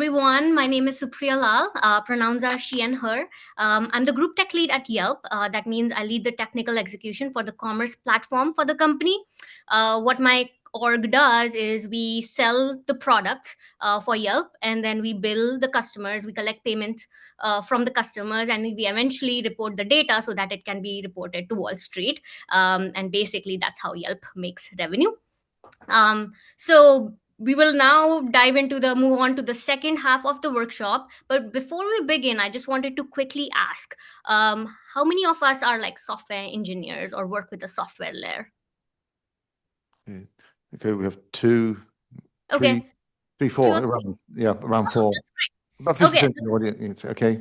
Everyone, my name is Supriya Lal, pronouns are she and her. I'm the group tech lead at Yelp. That means I lead the technical execution for the commerce platform for the company. What my org does is we sell the products for Yelp, and then we bill the customers, we collect payments from the customers, and we eventually report the data so that it can be reported to Wall Street. And basically, that's how Yelp makes revenue. So we will now move on to the second half of the workshop. But before we begin, I just wanted to quickly ask, how many of us are like software engineers or work with the software layer? Okay, we have two, Okay, three, two four, or three. around Oh, four. that's great. About Okay, 50% of the audience. Okay.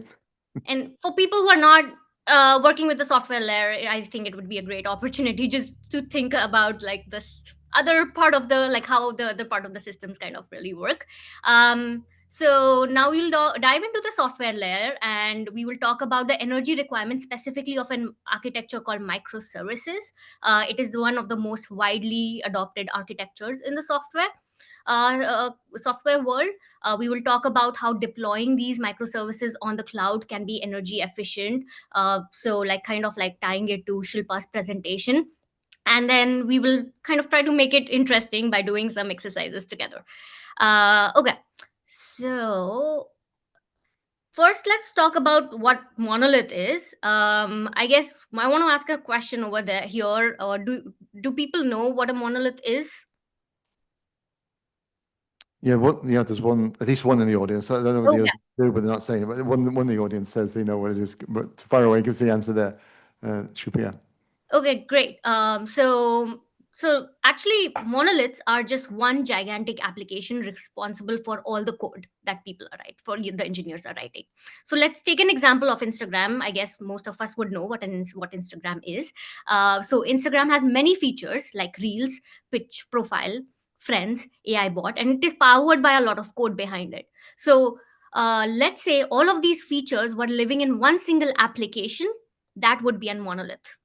and for people who are not working with the software layer, I think it would be a great opportunity just to think about like this other part of the like how the other part of the systems kind of really work. So now we'll dive into the software layer, and we will talk about the energy requirements specifically of an architecture called microservices. It is one of the most widely adopted architectures in the software world. We will talk about how deploying these microservices on the cloud can be energy efficient. So, like, kind of like tying it to Shilpa's presentation. And then we will kind of try to make it interesting by doing some exercises together. Okay. So, first, let's talk about what monolith is. I guess I want to ask a question over there here. Do people know what a monolith is? Yeah, there's at least one in the audience. I don't know what the others do, but they're not saying it. But one in the audience says they know what it is. But far away gives the answer there. Shilpa. Okay, great. So actually, monoliths are just one gigantic application responsible for all the code that people are writing, the engineers are writing. So let's take an example of Instagram. I guess most of us would know what Instagram is. So Instagram has many features like Reels, pitch profile, friends, AI bot, and it is powered by a lot of code behind it. So let's say all of these features were living in one single application. That would be a monolith.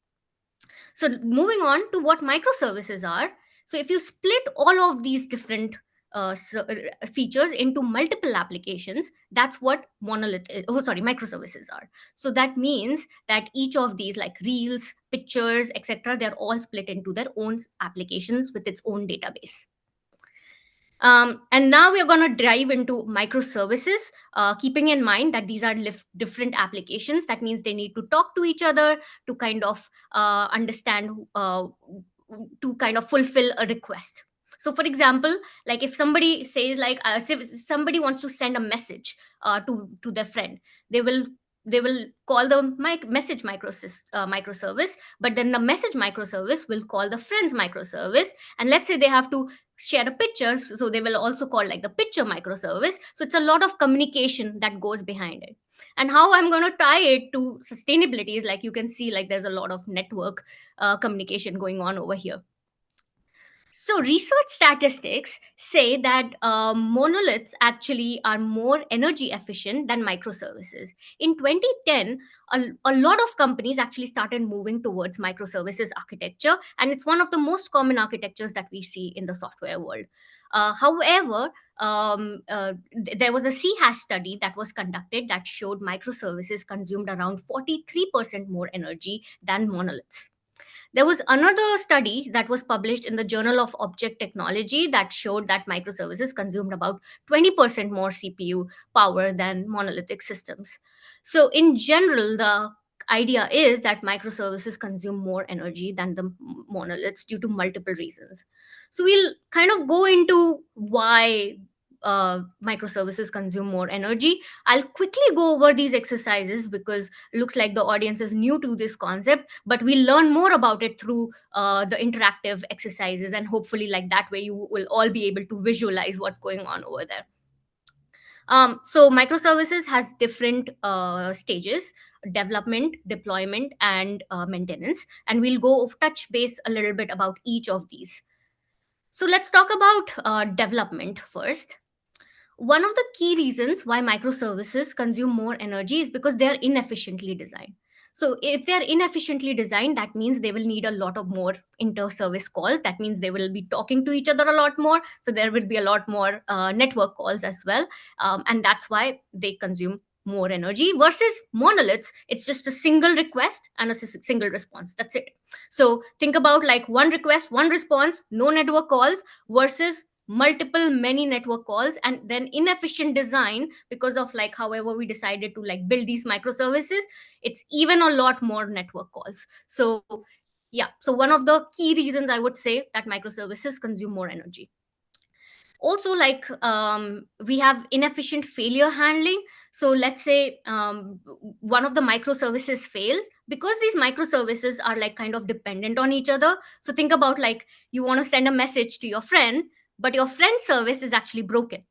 So moving on to what microservices are. So if you split all of these different features into multiple applications, that's what microservices are. So that means that each of these, like reels, pictures, etc., they're all split into their own applications with its own database. And now we are going to dive into microservices, keeping in mind that these are different applications. That means they need to talk to each other to kind of understand, to kind of fulfill a request. So, for example, like if somebody says, like, if somebody wants to send a message to their friend, they will call the microservice, but then the message microservice will call the friends microservice. And let's say they have to share a picture, so they will also call like the picture microservice. So it's a lot of communication that goes behind it. And how I'm going to tie it to sustainability is, like, you can see, like, there's a lot of network communication going on over here. So, research statistics say that monoliths actually are more energy efficient than microservices. In 2010, a lot of companies actually started moving towards microservices architecture, and it's one of the most common architectures that we see in the software world. However, there was a CHASH study that was conducted that showed microservices consumed around 43% more energy than monoliths. There was another study that was published in the Journal of Object Technology that showed that microservices consumed about 20% more CPU power than monolithic systems. So, in general, the idea is that microservices consume more energy than the monoliths due to multiple reasons. So, we'll kind of go into why microservices consume more energy. I'll quickly go over these exercises because it looks like the audience is new to this concept, but we'll learn more about it through the interactive exercises, and hopefully, like, that way you will all be able to visualize what's going on over there. So microservices has different stages: development, deployment, and maintenance, and we'll go touch base a little bit about each of these. So let's talk about development first. One of the key reasons why microservices consume more energy is because they are inefficiently designed. So if they're inefficiently designed, that means they will need a lot of more inter-service calls. That means they will be talking to each other a lot more. So there will be a lot more network calls as well. And that's why they consume more energy. Versus monoliths, it's just a single request and a single response. That's it. So think about like one request, one response, no network calls, versus multiple many network calls, and then inefficient design because of like however we decided to like build these microservices. It's even a lot more network calls. So yeah, so one of the key reasons I would say that microservices consume more energy. Also, like we have inefficient failure handling. So let's say one of the microservices fails because these microservices are like kind of dependent on each other. So think about like you want to send a message to your friend, but your friend service is actually broken.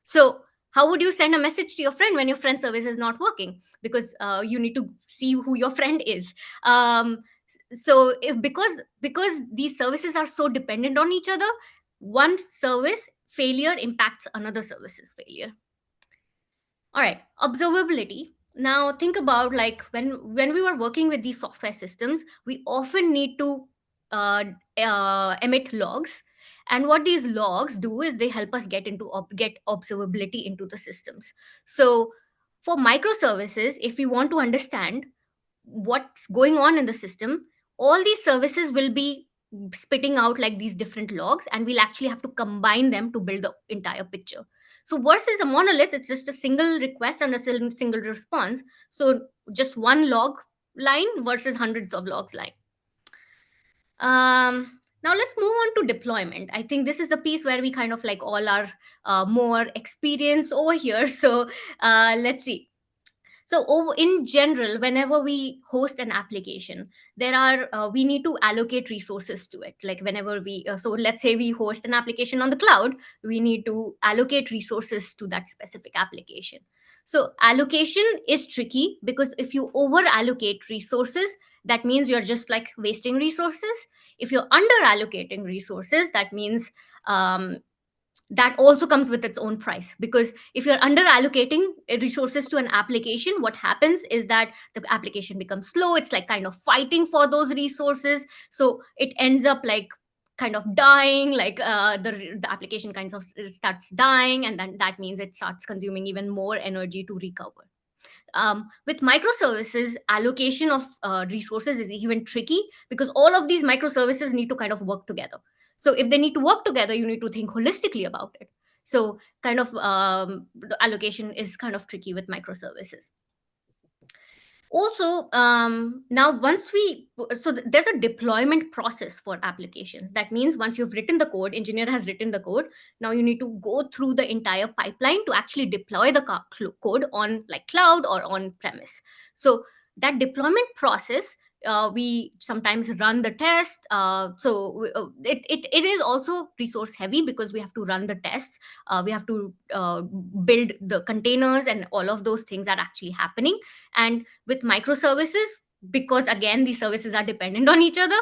So how would you send a message to your friend when your friend service is not working? Because you need to see who your friend is. So if because these services are so dependent on each other, one service failure impacts another service's failure. All right, observability. Now think about like when we were working with these software systems, we often need to uh, emit logs, and what these logs do is they help us get observability into the systems. So for microservices, if we want to understand what's going on in the system, all these services will be spitting out like these different logs, and we'll actually have to combine them to build the entire picture. So versus a monolith, it's just a single request and a single response. So just one log line versus hundreds of logs line. Now let's move on to deployment. I think this is the piece where we kind of like all are more experienced over here. So let's see. So in general, whenever we host an application, there are we need to allocate resources to it. Like whenever we so let's say we host an application on the cloud, we need to allocate resources to that specific application. So allocation is tricky because if you over allocate resources, that means you're just like wasting resources. If you're under allocating resources, that means that also comes with its own price. Because if you're under allocating resources to an application, what happens is that the application becomes slow. It's like kind of fighting for those resources, so it ends up like kind of dying, like the application kind of starts dying, and then that means it starts consuming even more energy to recover. With microservices, allocation of resources is even tricky because all of these microservices need to kind of work together. So if they need to work together, you need to think holistically about it. So kind of the allocation is kind of tricky with microservices. Also, now once we there's a deployment process for applications. That means once you've written the code, engineer has written the code, now you need to go through the entire pipeline to actually deploy the code on like cloud or on premise. So that deployment process, we sometimes run the test. It is also resource heavy because we have to run the tests. We have to build the containers, and all of those things are actually happening. And with microservices, because again these services are dependent on each other,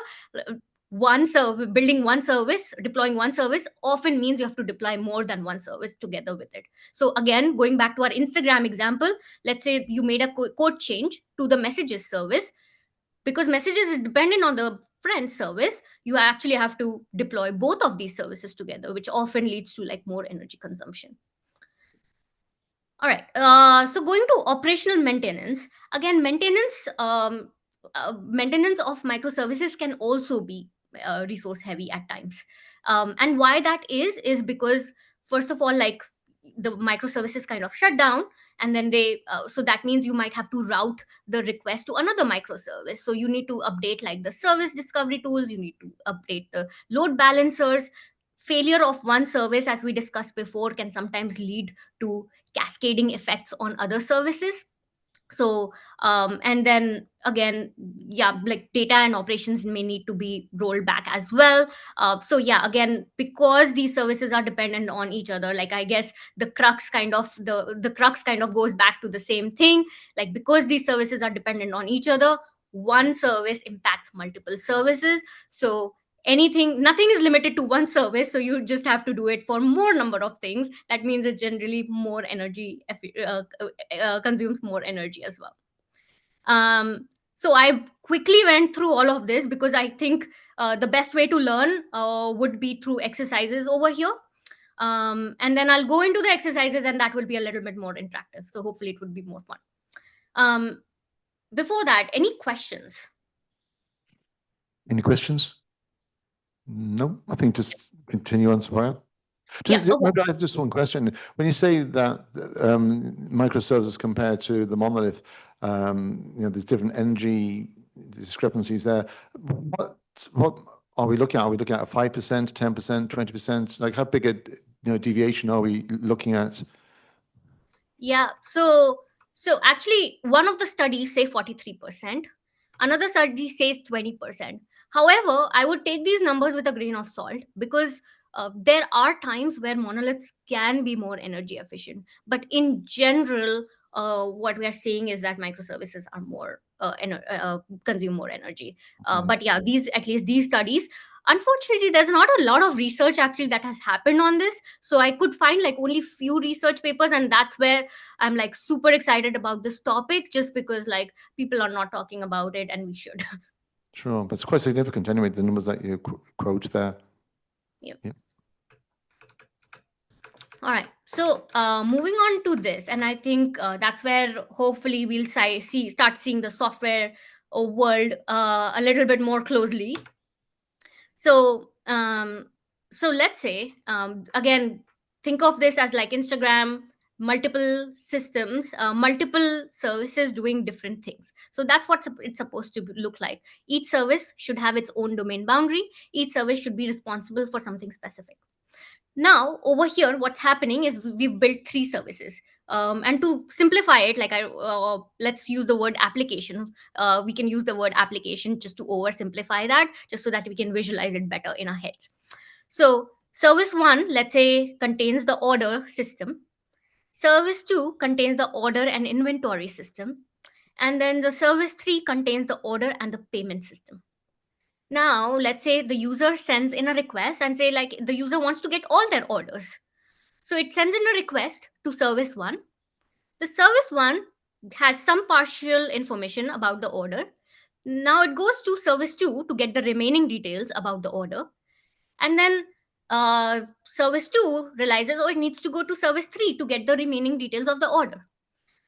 building one service, deploying one service often means you have to deploy more than one service together with it. So again, going back to our Instagram example, let's say you made a code change to the messages service. Because messages is dependent on the friend service, you actually have to deploy both of these services together, which often leads to like more energy consumption. All right. So going to operational maintenance, again, maintenance of microservices can also be resource heavy at times. And why that is because first of all, like the microservices kind of shut down, and then so that means you might have to route the request to another microservice. So you need to update like the service discovery tools, you need to update the load balancers. Failure of one service, as we discussed before, can sometimes lead to cascading effects on other services. So and then again, yeah, like data and operations may need to be rolled back as well. So yeah, again, because these services are dependent on each other, like I guess the crux kind of goes back to the same thing. Like because these services are dependent on each other, one service impacts multiple services. So nothing is limited to one service, so you just have to do it for more number of things. That means it generally consumes more energy as well. So I quickly went through all of this because I think the best way to learn would be through exercises over here. And then I'll go into the exercises, and that will be a little bit more interactive. So hopefully it would be more fun. Um, Before that, any questions? Any questions? No, I think just continue on, Supriya. Yeah. Okay. Maybe I have just one question. When you say that microservices compared to the monolith, there's different energy discrepancies there. What are we looking at? Are we looking at a 5%, 10%, 20%? Like how big a deviation are we looking at? Yeah. So actually, one of the studies say 43%. Another study says 20%. However, I would take these numbers with a grain of salt because there are times where monoliths can be more energy efficient. But in general, what we are seeing is that microservices are more consume more energy. Okay. But yeah, these at least these studies. Unfortunately, there's not a lot of research actually that has happened on this. So I could find like only few research papers, and that's where I'm like super excited about this topic, just because like people are not talking about it and we should. Sure, but it's quite significant anyway, the numbers that you quote there. Yeah. Yeah. All right. So moving on to this, and I think that's where hopefully we'll start seeing the software world a little bit more closely. So so let's say again, think of this as like Instagram, multiple systems, multiple services doing different things. So that's what it's supposed to look like. Each service should have its own domain boundary. Each service should be responsible for something specific. Now over here what's happening is we've built three services, and to simplify it, like I let's use the word application. We can use the word application just to oversimplify that, just so that we can visualize it better in our heads. So service 1, let's say, contains the order system. Service 2 contains the order and inventory system, and then the service 3 contains the order and the payment system. Now, let's say the user sends in a request and say like the user wants to get all their orders. So it sends in a request to service 1. The service 1 has some partial information about the order. Now it goes to service 2 to get the remaining details about the order. And then service 2 realizes, oh, it needs to go to service 3 to get the remaining details of the order.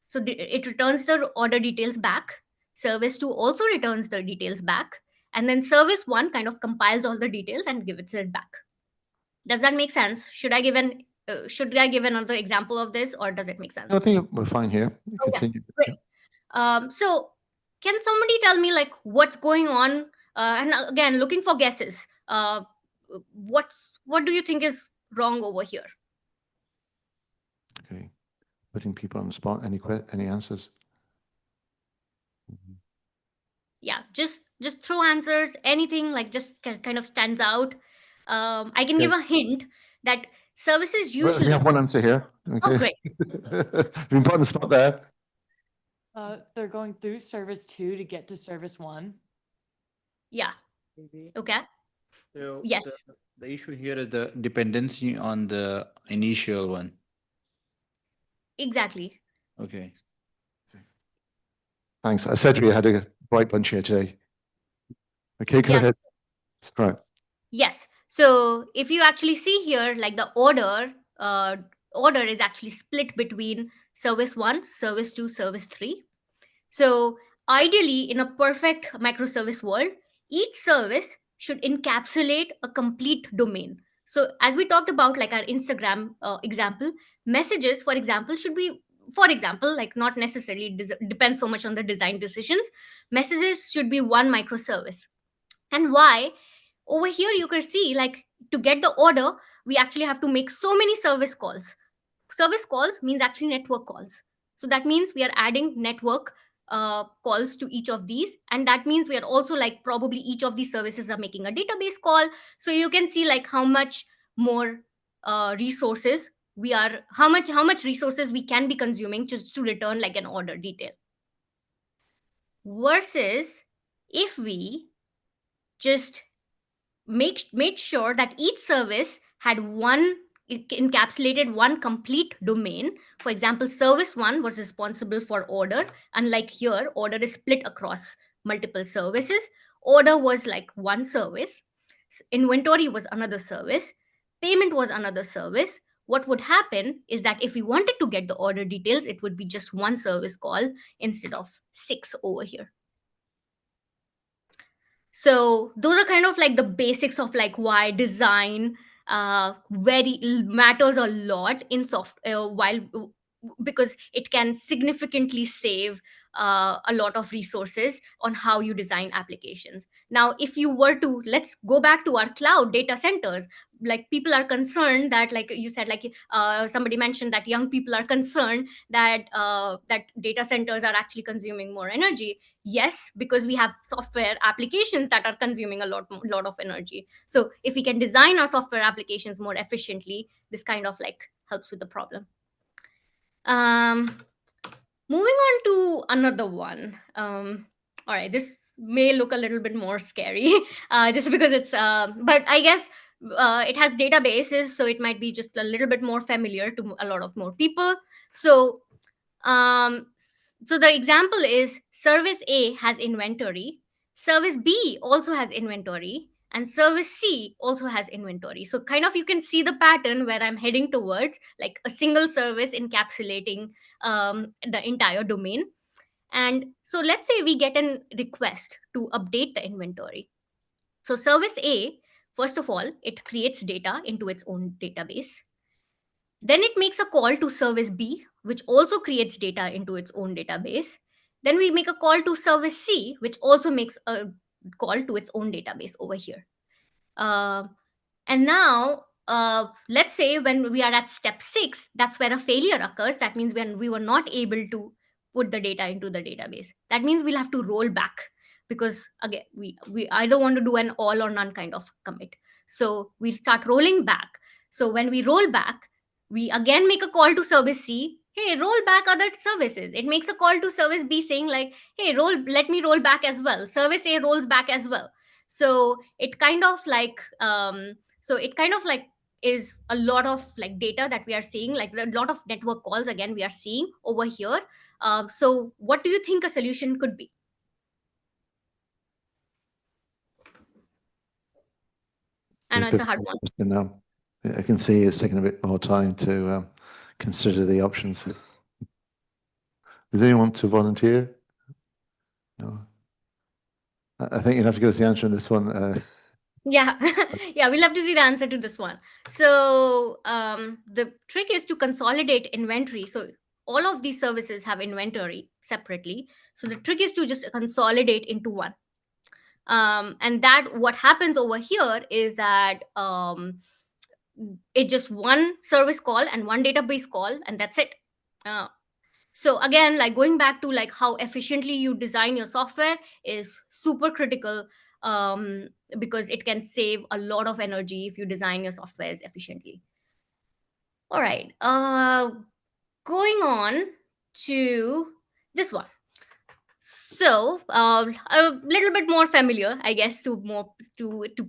So it returns the order details back. Service 2 also returns the details back. And then service 1 kind of compiles all the details and gives it back. Does that make sense? Should I give another example of this, or does it make No, I sense? think we're fine here. Okay, Continue. great. So can somebody tell me like what's going on? And again, looking for guesses. What do you think is wrong over here? Okay. Putting people on the spot. Any answers? Yeah, just throw answers. Anything like just kind of stands out. I can give Okay. a hint that services Well, we usually. have one answer here. Oh, Okay. great. You've been put on the spot there. They're going through service 2 to get to service 1. Yeah. Maybe. Okay. So Yes. the issue here is the dependency on the initial one. Exactly. Okay. Thanks. I said we had a bright bunch here today. Okay, go Yeah. ahead. Right. Yes. So if you actually see here, like the order is actually split between service 1, service 2, service 3. So ideally, in a perfect microservice world, each service should encapsulate a complete domain. So as we talked about, like our Instagram example, messages, for example, should be, for example, like not necessarily depends so much on the design decisions. Messages should be one microservice. And why? Over here you can see like to get the order we actually have to make so many service calls. Service calls means actually network calls. So that means we are adding network calls to each of these, and that means we are also like probably each of these services are making a database call. So you can see like how much more resources we are how much resources we can be consuming just to return like an order detail, versus if we just made sure that each service had one encapsulated one complete domain. For example, service 1 was responsible for order, unlike here order is split across multiple services. Order was like one service, inventory was another service, payment was another service. What would happen is that if we wanted to get the order details, it would be just one service call instead of six over here. So those are kind of like the basics of like why design very matters a lot in software, while because it can significantly save a lot of resources on how you design applications. Now if you were to, let's go back to our cloud data centers, like people are concerned that, like you said, like somebody mentioned that young people are concerned that that data centers are actually consuming more energy. Yes, because we have software applications that are consuming a lot of energy. So if we can design our software applications more efficiently, this kind of like helps with the problem. Moving on to another one. All right, this may look a little bit more scary, just because it's but I guess it has databases, so it might be just a little bit more familiar to a lot of more people. So so the example is service A has inventory, service B also has inventory, and service C also has inventory. So kind of you can see the pattern where I'm heading towards, like a single service encapsulating the entire domain. And so let's say we get a request to update the inventory. So service A, first of all, it creates data into its own database. Then it makes a call to service B, which also creates data into its own database. Then we make a call to service C, which also makes a call to its own database over here. Uh, and now, let's say when we are at step 6, that's where a failure occurs. That means when we were not able to put the data into the database. That means we'll have to roll back, because again, we either want to do an all or none kind of commit. So we start rolling back. So when we roll back, we again make a call to service C. Hey, roll back other services. It makes a call to service B saying like, hey, let me roll back as well. Service A rolls back as well. So it kind of like is a lot of like data that we are seeing, like a lot of network calls again we are seeing over here. So what do you think a solution could be? I know it's a hard one. You know, I can see it's taking a bit more time to consider the options. Does anyone want to volunteer? No. I think you'd have to give us the answer on this one. Yeah, yeah, we'll have to see the answer to this one. So the trick is to consolidate inventory. So all of these services have inventory separately. So the trick is to just consolidate into one. And that what happens over here is that it's just one service call and one database call, and that's it. Uh, so again, like going back to like how efficiently you design your software is super critical, because it can save a lot of energy if you design your softwares efficiently. All right, going on to this one. So a little bit more familiar, I guess, to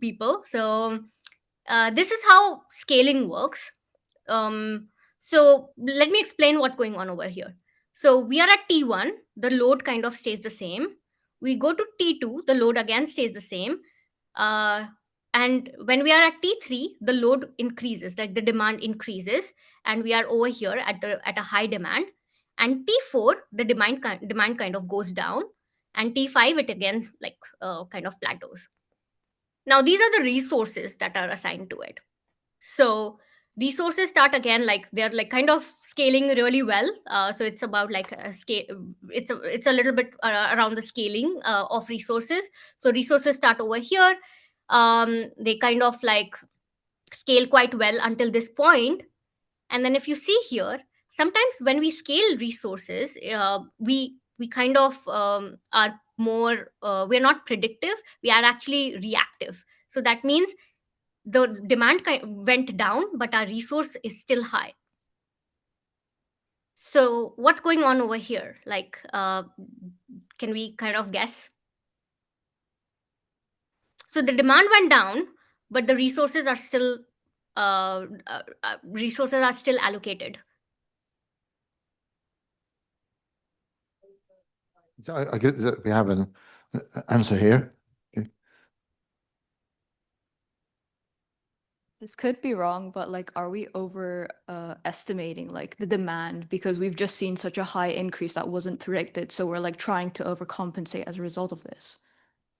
people. So this is how scaling works. So let me explain what's going on over here. So we are at T1, the load kind of stays the same. We go to T2, the load again stays the same. uh, and when we are at T3, the load increases, like the demand increases, and we are over here at a high demand. And T4, the demand kind of goes down, and T5 it again like kind of plateaus. Now these are the resources that are assigned to it. So resources start again, like they're like kind of scaling really well. So it's about like a scale. It's a little bit around the scaling of resources. So resources start over here. They kind of like scale quite well until this point. And then if you see here, sometimes when we scale resources, we kind of are more we're not predictive, we are actually reactive. So that means the demand went down, but our resource is still high. So what's going on over here? Like, can we kind of guess? So the demand went down, but the resources are still allocated. I get that we have answer here. Okay. This could be wrong, but like, are we estimating like the demand because we've just seen such a high increase that wasn't predicted, so we're like trying to overcompensate as a result of this?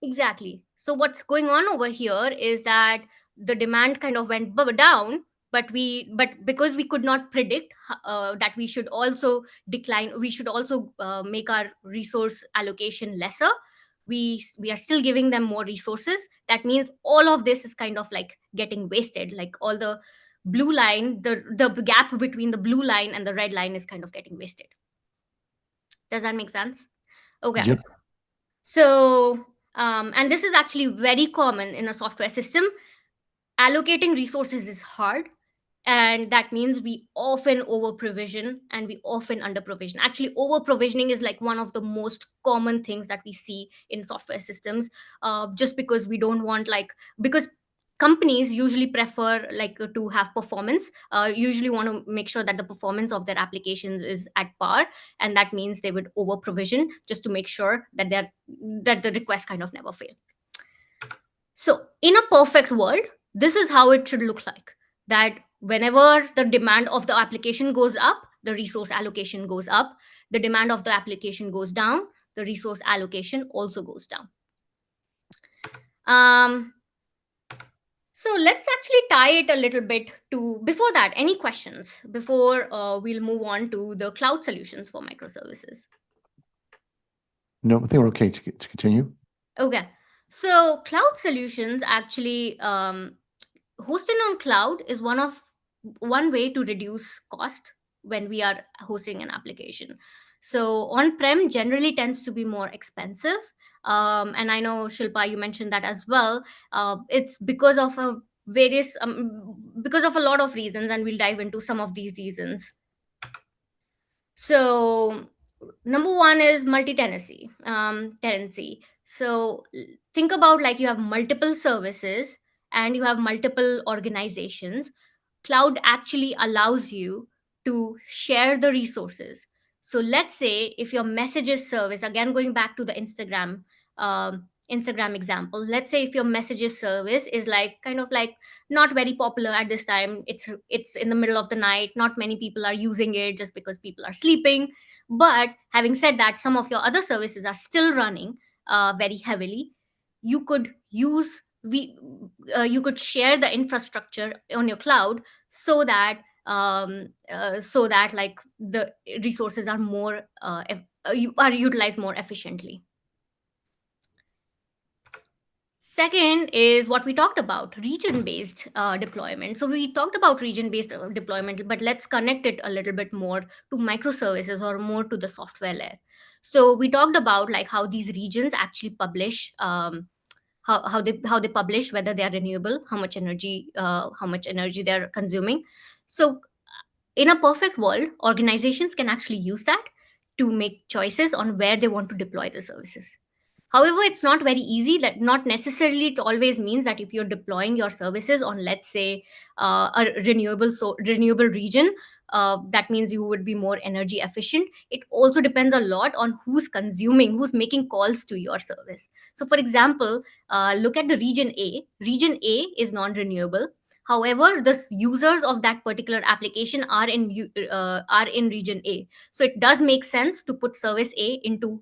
Exactly. So what's going on over here is that the demand kind of went down, but because we could not predict that we should also decline, we should also make our resource allocation lesser. We are still giving them more resources. That means all of this is kind of like getting wasted. Like all the blue line, the gap between the blue line and the red line is kind of getting wasted. Does that make sense? Okay. Yep. So, and this is actually very common in a software system. Allocating resources is hard, and that means we often over provision and we often under provision. Actually, over provisioning is like one of the most common things that we see in software systems, just because we don't want, like, because companies usually prefer like to have performance, usually want to make sure that the performance of their applications is at par, and that means they would over provision just to make sure that the requests kind of never fail. So in a perfect world, this is how it should look like, that whenever the demand of the application goes up, the resource allocation goes up. The demand of the application goes down, the resource allocation also goes down. So let's actually tie it a little bit to, before that, any questions before we'll move on to the cloud solutions for microservices? No, I think we're okay to continue. Okay. So cloud solutions actually, hosting on cloud is one way to reduce cost when we are hosting an application. So on-prem generally tends to be more expensive. And I know, Shilpa, you mentioned that as well. It's because of because of a lot of reasons, and we'll dive into some of these reasons. So number one is multi-tenancy, tenancy. So think about, like, you have multiple services and you have multiple organizations. Cloud actually allows you to share the resources. So let's say if your messages service, again going back to the Instagram example, let's say if your messages service is like kind of like not very popular at this time, it's in the middle of the night, not many people are using it just because people are sleeping. But having said that, some of your other services are still running very heavily. You could use we you could share the infrastructure on your cloud so that like the resources are more you are utilized more efficiently. Second is what we talked about, region based deployment. So we talked about region based deployment, but let's connect it a little bit more to microservices or more to the software layer. So we talked about like how these regions actually publish, how they publish whether they are renewable, how much energy they're consuming. So in a perfect world, organizations can actually use that to make choices on where they want to deploy the services. However, it's not very easy. That not necessarily it always means that if you're deploying your services on, let's say, a renewable region, that means you would be more energy efficient. It also depends a lot on who's making calls to your service. So, for example, look at the region A. Region A is non-renewable. However, the users of that particular application are in region A. So it does make sense to put service A into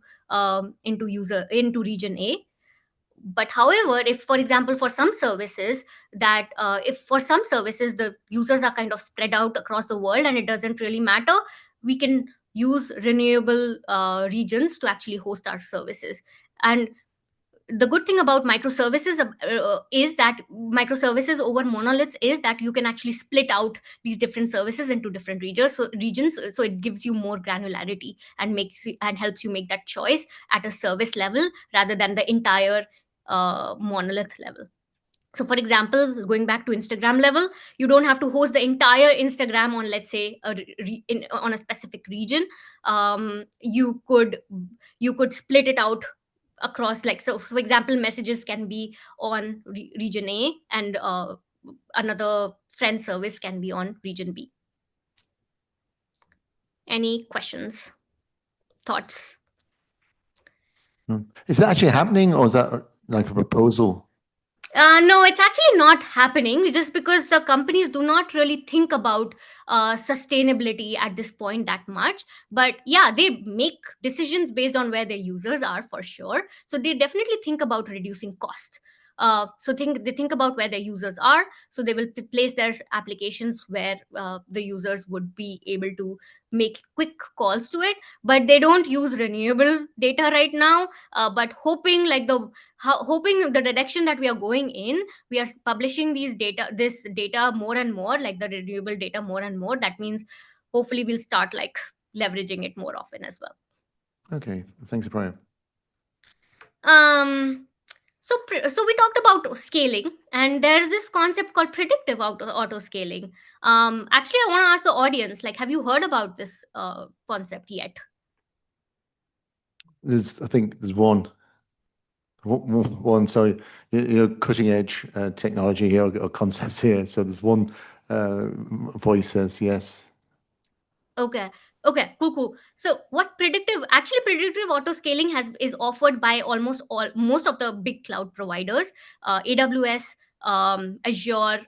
region A. But however, if, for example, for some services that if for some services the users are kind of spread out across the world and it doesn't really matter, we can use renewable regions to actually host our services. And the good thing about microservices is that microservices over monoliths is that you can actually split out these different services into different regions, so it gives you more granularity and helps you make that choice at a service level rather than the entire monolith level. So for example, going back to Instagram level, you don't have to host the entire Instagram on, let's say, on a specific region. You could split it out across, like, so for example, messages can be on region A, and another friend service can be on region B. Any questions, thoughts? Is that actually happening, or is that like a proposal? No, it's actually not happening just because the companies do not really think about sustainability at this point that much. But yeah, they make decisions based on where their users are for sure. So they definitely think about reducing cost. They think about where their users are, so they will place their applications where the users would be able to make quick calls to it. But they don't use renewable data right now. But hoping the direction that we are going in, we are publishing this data more and more, like the renewable data more and more. That means hopefully we'll start like leveraging it more often as well. Okay, thanks, Supriya. So we talked about scaling, and there's this concept called predictive auto scaling. Actually, I want to ask the audience, like, have you heard about this concept yet? I think there's one, sorry, cutting edge technology here, or concepts here. So there's one voice says yes. Okay. Okay. Cool. So predictive auto scaling is offered by most of the big cloud providers, AWS, Azure,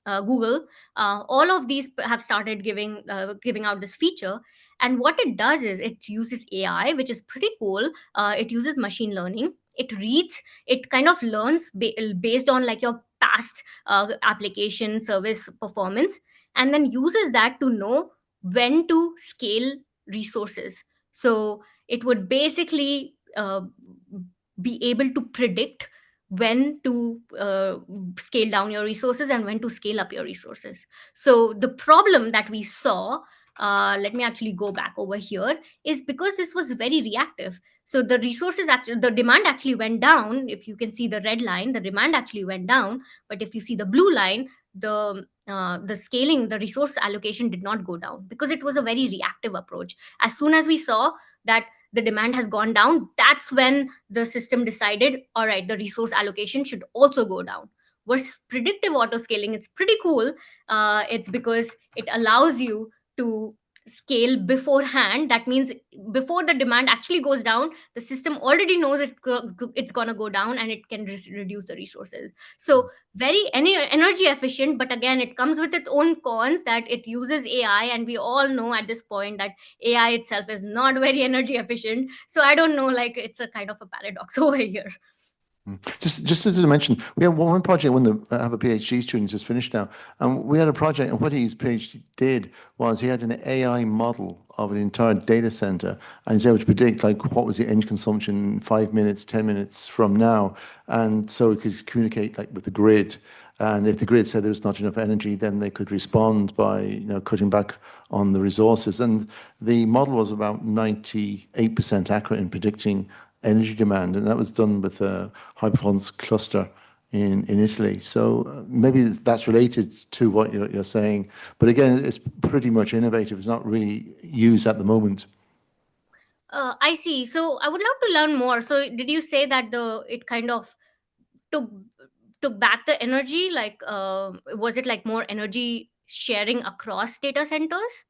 Google. All of these have started giving out this feature. And what it does is it uses AI, which is pretty cool. It uses machine learning. It kind of learns based on like your past application service performance, and then uses that to know when to scale resources. So it would basically be able to predict when to scale down your resources and when to scale up your resources. So the problem that we saw, let me actually go back over here, is because this was very reactive. So the demand actually went down. If you can see the red line, the demand actually went down. But if you see the blue line, the scaling, the resource allocation did not go down because it was a very reactive approach. As soon as we saw that the demand has gone down, that's when the system decided, all right, the resource allocation should also go down. Versus predictive auto scaling, it's pretty cool. It's because it allows you to scale beforehand. That means before the demand actually goes down, the system already knows it's going to go down, and it can reduce the resources. So very energy efficient, but again, it comes with its own cons, that it uses AI, and we all know at this point that AI itself is not very energy efficient. So I don't know, like, it's a kind of a paradox over here. Just to mention, we have one project when I have a PhD student just finished now, and we had a project, and what his PhD did was he had an AI model of an entire data center, and he's able to predict like what was the energy consumption 5 minutes, 10 minutes from now, and so it could communicate like with the grid. And if the grid said there's not enough energy, then they could respond by cutting back on the resources. And the model was about 98% accurate in predicting energy demand, and that was done with a high performance cluster in Italy. So maybe that's related to what you're saying, but again, it's pretty much innovative. It's not really used at the moment. I see. So I would love to learn more. So did you say that it kind of took took back the energy? Like, was it like more energy sharing across data centers?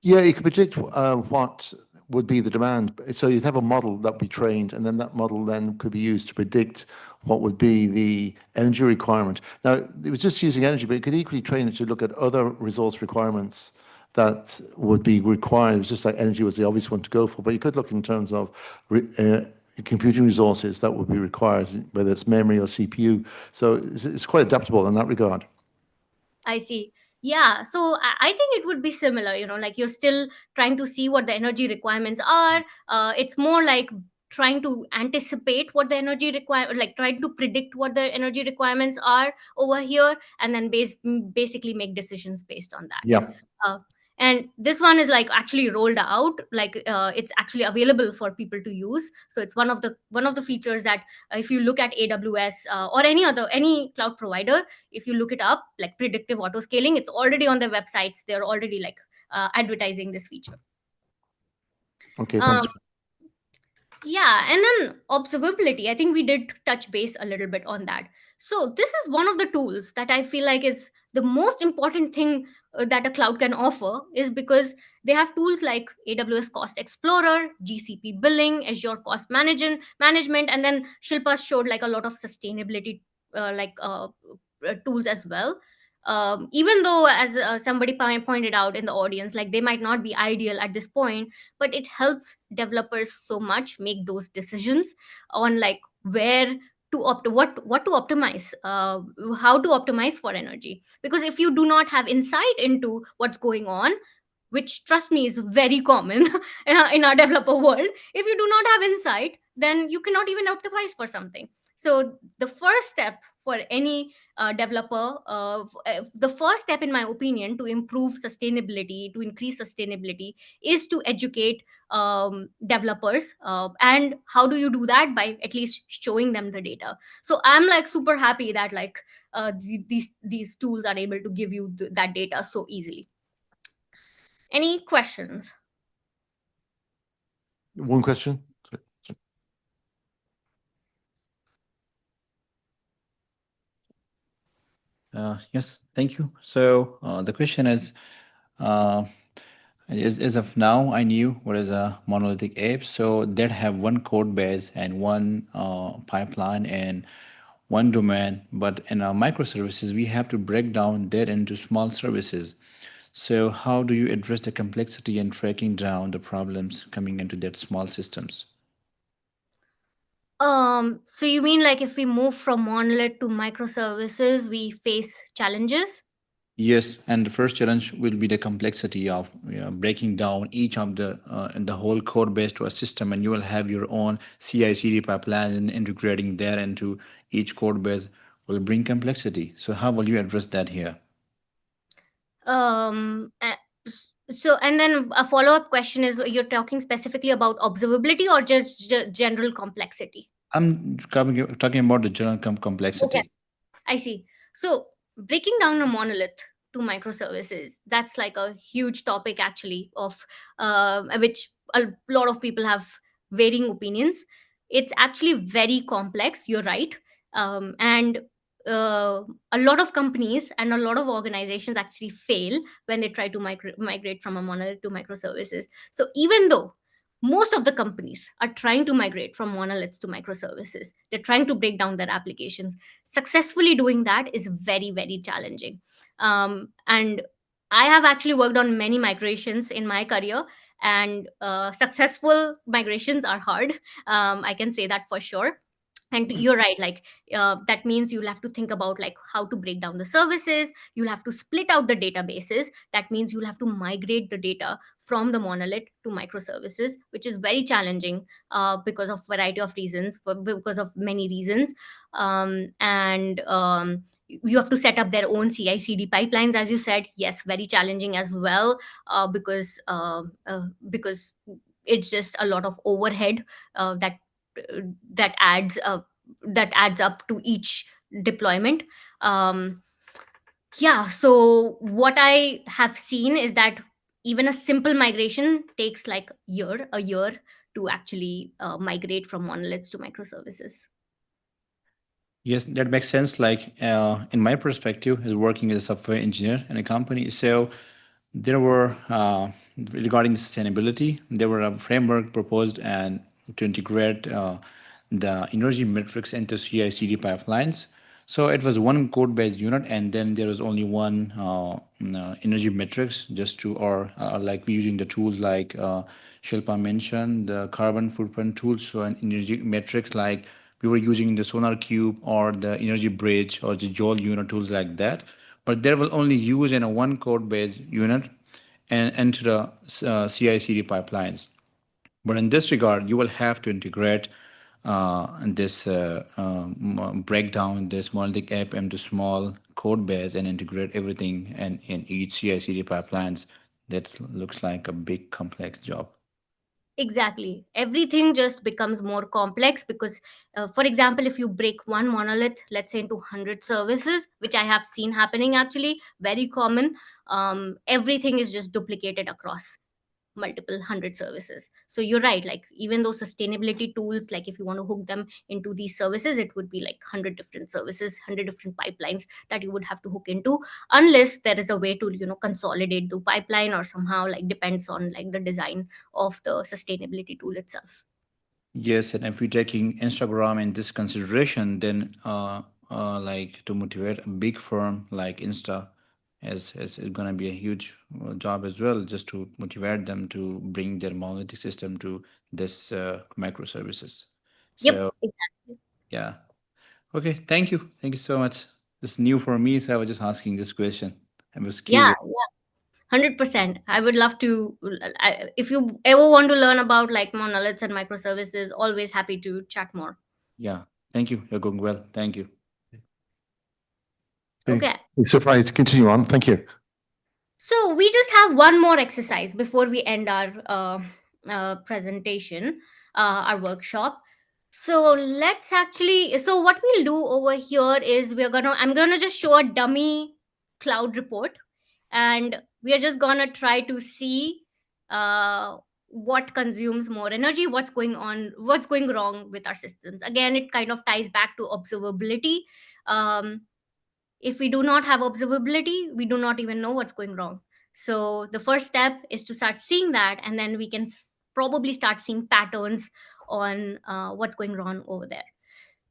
Yeah, you could predict what would be the demand. So you'd have a model that would be trained, and then that model then could be used to predict what would be the energy requirement. Now, it was just using energy, but you could equally train it to look at other resource requirements that would be required. It was just like energy was the obvious one to go for, but you could look in terms of computing resources that would be required, whether it's memory or CPU. So it's quite adaptable in that regard. I see. Yeah. So I think it would be similar, like you're still trying to see what the energy requirements are. It's more like trying to anticipate what the energy require, like trying to predict what the energy requirements are over here, and then basically make decisions based on that. Yeah. Uh, and this one is like actually rolled out, like it's actually available for people to use. So it's one of the features that if you look at AWS or any cloud provider, if you look it up, like predictive auto scaling, it's already on their websites. They're already like advertising this feature. Okay, Um, thanks. yeah, and then observability. I think we did touch base a little bit on that. So this is one of the tools that I feel like is the most important thing that a cloud can offer, is because they have tools like AWS Cost Explorer, GCP Billing, Azure Cost Management, and then Shilpa showed like a lot of sustainability tools as well. Even though, as somebody pointed out in the audience, like they might not be ideal at this point, but it helps developers so much make those decisions on like where to what to optimize, how to optimize for energy. Because if you do not have insight into what's going on, which trust me is very common in our developer world, if you do not have insight, then you cannot even optimize for something. So the first step for any developer, the first step in my opinion to improve sustainability, to increase sustainability, is to educate developers. And how do you do that? By at least showing them the data. So I'm like super happy that like these tools are able to give you that data so easily. Any questions? One question. Yes, thank you. So the question uh, is, as of now, I knew what is a monolithic app. So that have one code base and one pipeline and one domain. But in our microservices, we have to break down that into small services. So how do you address the complexity and tracking down the problems coming into that small systems? So you mean like if we move from monolith to microservices, we face challenges? Yes, and the first challenge will be the complexity of breaking down each of the whole code base to a system, and you will have your own CI/CD pipeline and integrating that into each code base will bring complexity. So how will you address that here? So and then a follow-up question is, you're talking specifically about observability or just general complexity? Talking about the general Okay, complexity. I see. So breaking down a monolith to microservices, that's like a huge topic actually, of which a lot of people have varying opinions. It's actually very complex, you're right. And a lot of companies and a lot of organizations actually fail when they try to migrate from a monolith to microservices. So even though most of the companies are trying to migrate from monoliths to microservices, they're trying to break down their applications, successfully doing that is very very challenging. And I have actually worked on many migrations in my career, and successful migrations are hard. I can say that for sure. And you're right, like that means you'll have to think about like how to break down the services, you'll have to split out the databases, that means you'll have to migrate the data from the monolith to microservices, which is very challenging because of variety of reasons, because of many reasons. And you have to set up their own CI/CD pipelines, as you said. Yes, very challenging as well, because it's just a lot of overhead uh, that adds that adds up to each deployment. um, yeah, so what I have seen is that even a simple migration takes like a year to actually migrate from monoliths to microservices. Yes, that makes sense. Like in my perspective, is working as a software engineer in a company. So there were regarding sustainability, there were a framework proposed and to integrate the energy metrics into CI/CD pipelines. So it was one code-based unit, and then there was only one energy metrics just to, or like we using the tools like Shilpa mentioned, the carbon footprint tools. So an energy metrics like we were using the Sonar Cube or the Energy Bridge or the Joule unit tools like that. But they will only use in a one code-based unit and enter the CI/CD pipelines. But in this regard, you will have to integrate this breakdown this monolithic app into small code base and integrate everything and in each CI/CD pipelines. That looks like a big complex job. Exactly, everything just becomes more complex because for example, if you break one monolith, let's say, into 100 services, which I have seen happening actually, very common, everything is just duplicated across. multiple hundred services. So you're right, like even those sustainability tools, like if you want to hook them into these services, it would be like 100 different services, 100 different pipelines that you would have to hook into, unless there is a way to consolidate the pipeline, or somehow like depends on like the design of the sustainability tool itself. Yes, and if we're taking Instagram in this consideration, then like to motivate a big firm like Insta is gonna be a huge job as well, just to motivate them to bring their monolithic system to this microservices. Yep, So exactly. yeah, okay, thank you so much. This is new for me, so I was just asking this question. I was Yeah, curious. yeah, 100%. I would love to. If you ever want to learn about like monoliths and microservices, always happy to chat more. Yeah, thank you. You're going well. Thank you. Okay. Surprised. Continue on. Thank you. So we just have one more exercise before we end our presentation, our workshop. So let's actually. So what we'll do over here is I'm gonna just show a dummy cloud report, and we are just gonna try to see what consumes more energy, what's going wrong with our systems. Again, it kind of ties back to observability. Um, if we do not have observability, we do not even know what's going wrong. So the first step is to start seeing that, and then we can probably start seeing patterns on what's going wrong over there.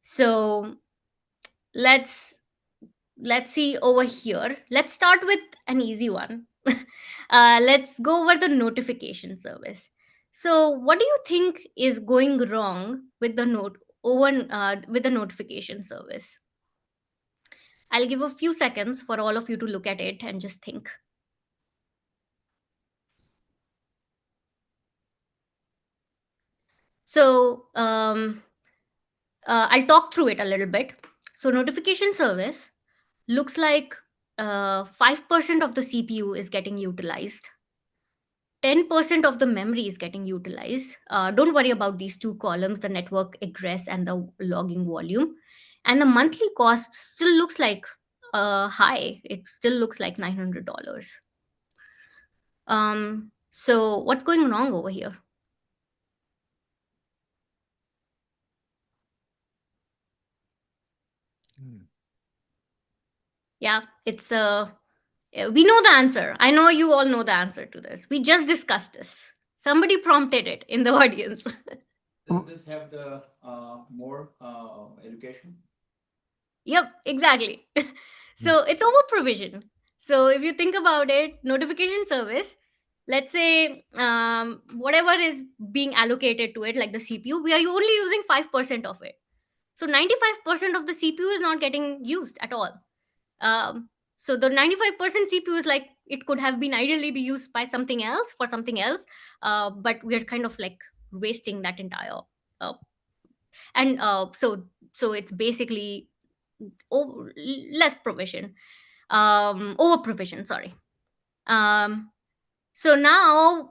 So let's let's see over here. Let's start with an easy one. Let's go over the notification service. So what do you think is going wrong with the with the notification service? I'll give a few seconds for all of you to look at it and just think. So I'll talk through it a little bit. So notification service looks like 5% of the CPU is getting utilized. 10% of the memory is getting utilized. Don't worry about these two columns, the network egress and the logging volume. And the monthly cost still looks like high. It still looks like $900. So what's going wrong over here? Yeah, it's we know the answer. I know you all know the answer to this. We just discussed this. Somebody prompted it in the audience. Does this have the more education? Yep, exactly. So it's over provision. So if you think about it, notification service, let's say whatever is being allocated to it, like the CPU, we are only using 5% of it. So 95% of the CPU is not getting used at all. So the 95% CPU is like, it could have been ideally be used by something else, for something else, but we're kind of like wasting that entire uh, and so it's basically less provision, over provision, sorry. um so now,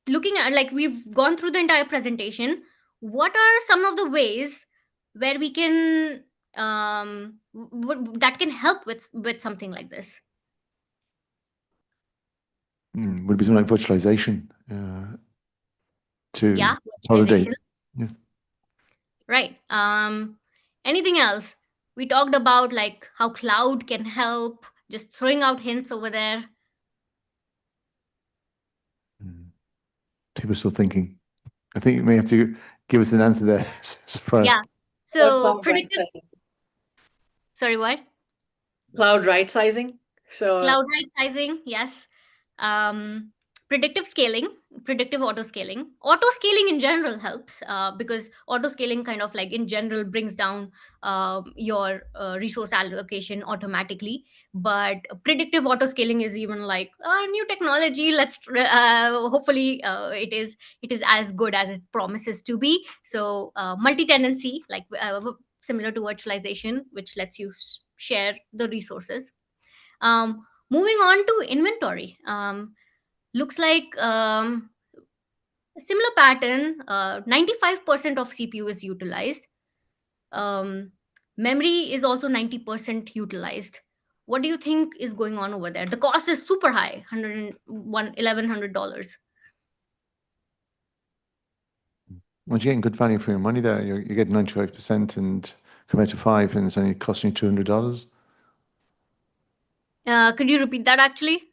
looking at, like, we've gone through the entire presentation, what are some of the ways where we can that can help with something like this? Would be something like virtualization to Yeah, consolidate. virtualization. Yeah. Right. Anything else? We talked about like how cloud can help, just throwing out hints over there. People are still thinking. I think you may have to give us an answer there. Supriya. Yeah. So predictive. Sorry, what? Cloud right sizing. So Cloud right sizing, yes. um, Predictive scaling, predictive auto scaling. Auto scaling in general helps, because auto scaling kind of like in general brings down your resource allocation automatically. But predictive auto scaling is even like a new technology. Let's hopefully it is as good as it promises to be. So multi-tenancy, like similar to virtualization, which lets you share the resources. Moving on to inventory. Looks like a similar pattern. 95% of CPU is utilized. Memory is also 90% utilized. What do you think is going on over there? The cost is super high, $1,100. Well, you're getting good value for your money there. You're getting 95% and compared to 5, and it's only costing you $200. Could you repeat that actually?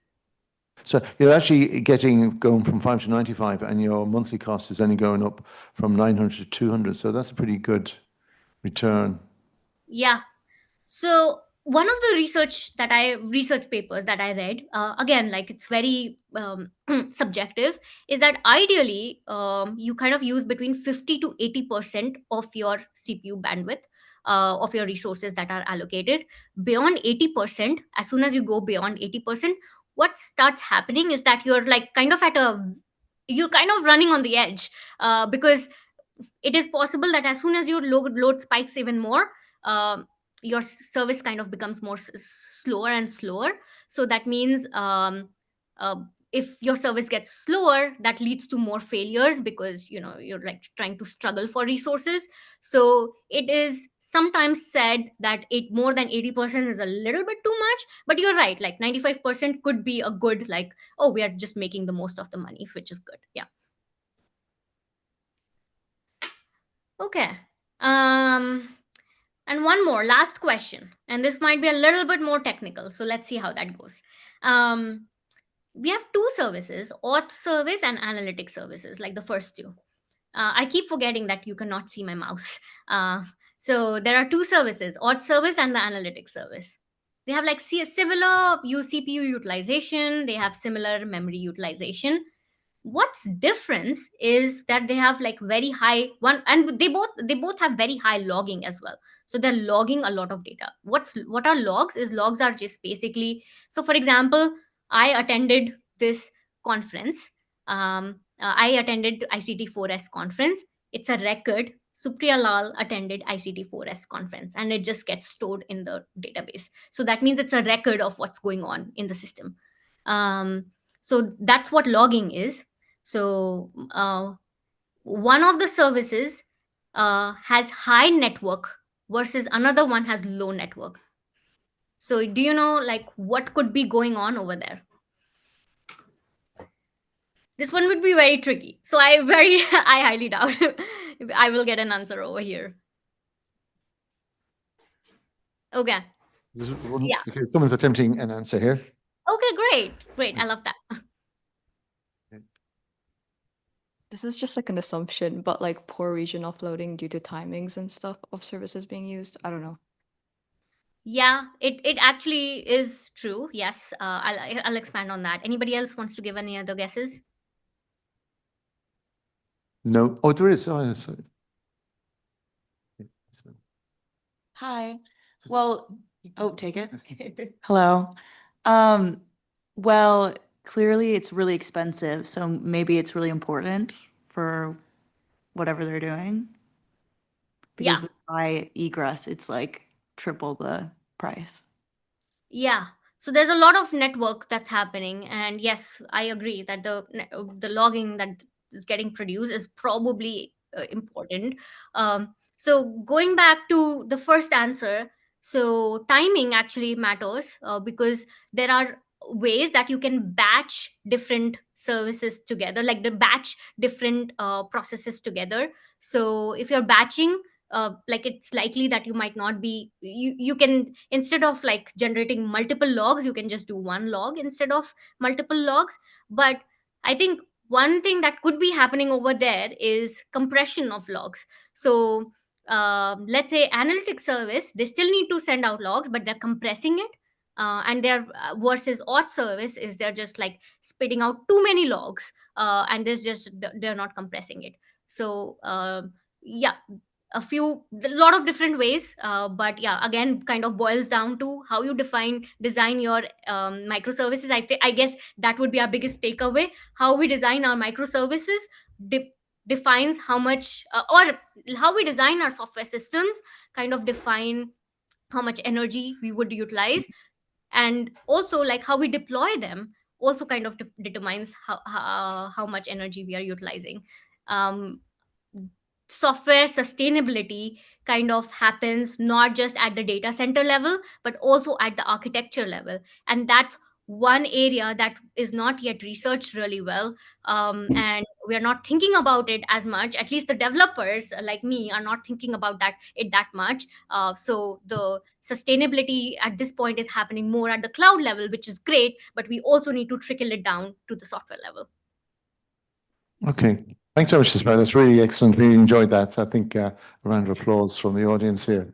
So you're actually going from 5 to 95, and your monthly cost is only going up from 900 to 200. So that's a pretty good return. Yeah. So one of the research papers that I read, again, like it's very subjective, is that ideally you kind of use between 50 to 80% of your CPU bandwidth, of your resources that are allocated. Beyond 80%, as soon as you go beyond 80%, what starts happening is that you're kind of running on the edge, because it is possible that as soon as your load spikes even more, um, your service kind of becomes more slower and slower. So that means, uh, if your service gets slower, that leads to more failures, because you're like trying to struggle for resources. So it is sometimes said that it more than 80% is a little bit too much, but you're right, like 95% could be a good, like, oh, we are just making the most of the money, which is good. Yeah. Okay. And one more last question, and this might be a little bit more technical, so let's see how that goes. Um, we have two services: auth service and analytic services, like the first two. I keep forgetting that you cannot see my mouse. So there are two services: auth service and the analytic service. They have like similar CPU utilization. They have similar memory utilization. What's difference is that they have like very high one, and they both have very high logging as well. So they're logging a lot of data. What are logs? Is logs are just basically, so for example, I attended this conference. I attended ICT4S conference. It's a record: Supriya Lal attended ICT4S conference, and it just gets stored in the database. So that means it's a record of what's going on in the system. So that's what logging is. So one of the services has high network versus another one has low network. So do you know like what could be going on over there? This one would be very tricky. So I highly doubt I will get an answer over here. Okay. Yeah. Okay, someone's attempting an answer here. Okay, great. I love that. This is just like an assumption, but like poor region offloading due to timings and stuff of services being used. I don't know. Yeah, it actually is true. Yes, I'll expand on that. Anybody else wants to give any other guesses? No. Oh, there is. Oh, sorry. Hi. Well, oh, take it. Hello. Um, well, clearly it's really expensive, so maybe it's really important for whatever they're doing. Because Yeah. with high egress, it's like triple the price. Yeah. So there's a lot of network that's happening, and yes, I agree that the logging that is getting produced is probably important. So going back to the first answer, so timing actually matters, because there are ways that you can batch different services together, like the batch different processes together. So if you're batching, like it's likely that you might not be you can, instead of like generating multiple logs, you can just do one log instead of multiple logs. But I think one thing that could be happening over there is compression of logs. So let's say analytics service, they still need to send out logs, but they're compressing it. And they're versus auth service is they're just like spitting out too many logs, and they're not compressing it. So yeah, a lot of different ways, but yeah, again, kind of boils down to how you design your microservices. I guess that would be our biggest takeaway. How we design our microservices defines how much, or how we design our software systems kind of define how much energy we would utilize. And also like how we deploy them also kind of determines how much energy we are utilizing. um, Software sustainability kind of happens not just at the data center level but also at the architecture level, and that's one area that is not yet researched really well, and we are not thinking about it as much. At least the developers like me are not thinking about that much. So the sustainability at this point is happening more at the cloud level, which is great, but we also need to trickle it down to the software level. Okay. Thanks very much, Supriya. That's really excellent. We enjoyed that. I think a round of applause from the audience here.